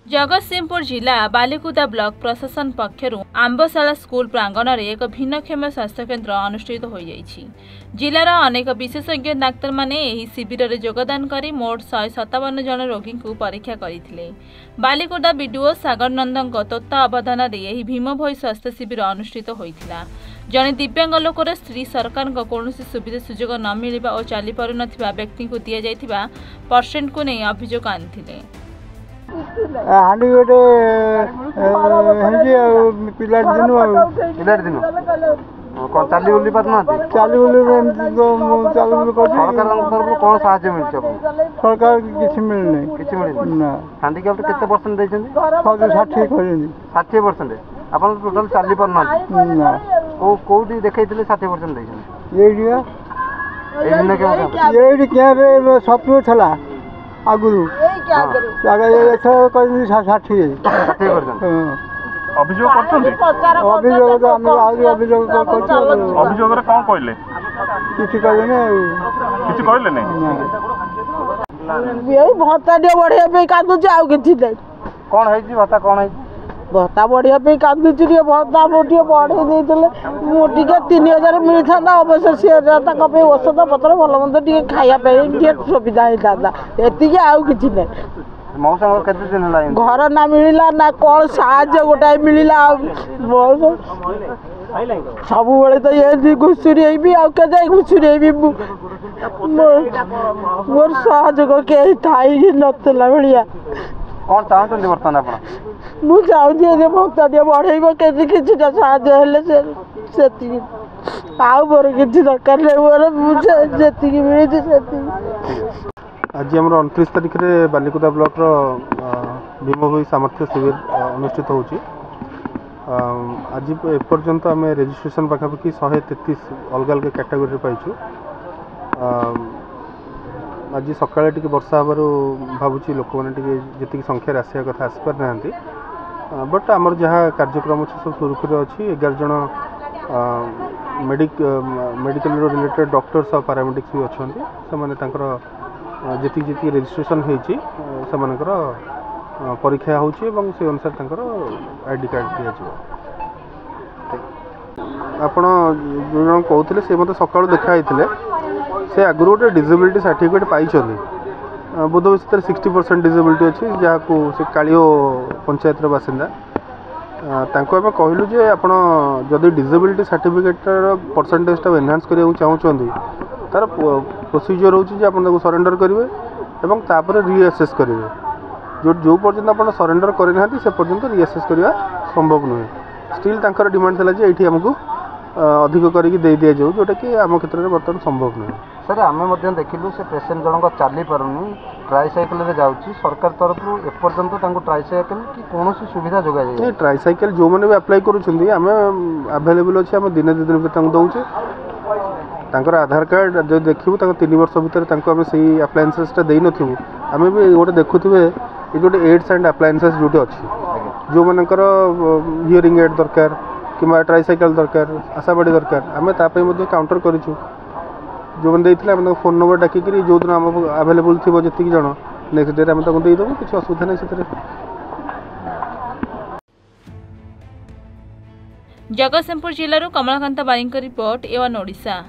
जगतसिंहपुर जिला बालिकुदा ब्लॉक प्रशासन पक्षर आंबशाला स्कूल प्रांगण में एक भिन्नक्षम स्वास्थ्य केन्द्र अनुष्ठित हो जिलार अनेक विशेषज्ञ डाक्तर माने एही शिविर में योगदान कर मोट 157 जन रोगी को परीक्षा करते। बालिकुदा बीडीओ सागर नंद तत्वावधान में भीम भोई स्वास्थ्य शिविर अनुष्ठित होता। जड़े दिव्यांग लोकर स्त्री सरकार कौन सुविधा सुजोग न मिलवा और चली पार व्यक्ति को दि जाइथिबा परसेंट को नहीं अभियोग आनी हांडी गोटे पिला दिन कौन चाली बुली पारना चाली सरकार कौन साहाय्य मिलছে सरकार किसी मिलने ना हैंडिकैप केते परसेंट देछन 60 करनी 60% अपन टोटल चाली पारना ना ओ कोडी देखैतिले 60% देछन एडिया एदिन के एडी क्या रे सपनो थला आगुरु आगे एथर करनी 60% अभियोग करछन अभियोग तो हम आगे अभियोग करछन अभियोग रे कोन कहले किछि कहले नै किछि कहले नै ये भत्ता दे बढ़िया पे कादु जाऊ किछि नै कोन है जी भत्ता कोन है भत्ता बढ़िया पे कादु रे भत्ता मोटिए बढ़े देइतले मोटी के 3000 मिल थांदा अवश्य से जाता कपे औषध पत्र भल मंद टिके खाया पे टिके सुविधा हे दादा एति के आउ किछि नै मौसम केते दिन हला घर ना मिलिला ना कोन साहाय्य गोटाई मिलिला सब बेले तो ये घुसुरी भी आ के घुसुरी भी मोर सहयोग के थाई नतला भलिया कौन चाहते बर्तमान आप मु चाहूँ भत्ता टे बढ़ेब के कि साहाय्य हेले से आउ मोर कि दरकार नहीं मोर मुझे मिली आज आम 29 तारिख में बालिकुदा ब्लॉक भीम भोई सामर्थ्य शिविर अनुष्ठित होची। आज एपर्यंत आम रेजिस्ट्रेशन पाखापाखि 133 अलग अलग कैटेगोरी पाइछु। आज सकाଳେ टिके वर्षा हबारु भावुची लोक मैंने जी संख्यार आसा कथा आसपार ना बट आमर जहाँ कार्यक्रम अच्छे सब सुरखुरी अच्छी 11 जन मेडिकल रिलेटेड डॉक्टर्स और पैरामेडिक्स भी अच्छा से जी जी रेजिस्ट्रेशन होती परीक्षा होची से अनुसार आईडी कार्ड दि आपण जो कहते से मतलब सकाल देखाई से आगु गोटे डिसेबिलिटी सर्टिफिकेट पाई बोध से 60% डिसेबिलिटी अच्छी जहाँ को से कालियो पंचायत बासिंदा तांको आम कहलु जे आपण जदि डिसेबिलिटी सर्टिफिकेट परसेंटेज एनहांस करने चाहूँगी तार प्रोसीजर होची आप सरेंडर करेंगे और तापर रीअसेस करेंगे जो पर्यंत आप सरेंडर करना से पर्यंत रीअसेस करवा संभव नुहे स्टिल तांकर डिमांड था जे ये आमको अधिक करके दे दि जाऊ जोटा कि आम क्षेत्र में बर्तमान संभव नुहे। सर आम देखिलु से पेसेंट जनक चली पारुनी ट्राइसाइकेल रे जाउची सरकार तरफ एपर्यंत ट्राइसाइकेल कि कौन सुविधा जोगा जाए ट्राइसाइकेल जो मैंने भी अप्लाई करुँच आम आवेलेबल अच्छे आम दिन 2 दिन भर दौचे तांकर आधार कार्ड जो देखू 3 वर्ष भितर आम से अप्लायंसेसटा दे नथु आम भी गोटे देखुवे ये गोटे एड्स एंड अप्लायंसेस जो अच्छी जो मानकर हियरिंग एड दरकार कि ट्राइसाइकेल दरकार आशाबाड़ी दरकार आम तापाई काउंटर करूँ जो मैंने फोन नंबर डाकिक जो दिन आम आवेलेबल थी जी जन नेक्स्ट डे आम देदेबू किसी असुविधा नहीं से। जगतसिंहपुर जिलूर कमलाकांत बारिक रिपोर्ट A1 ओडिशा।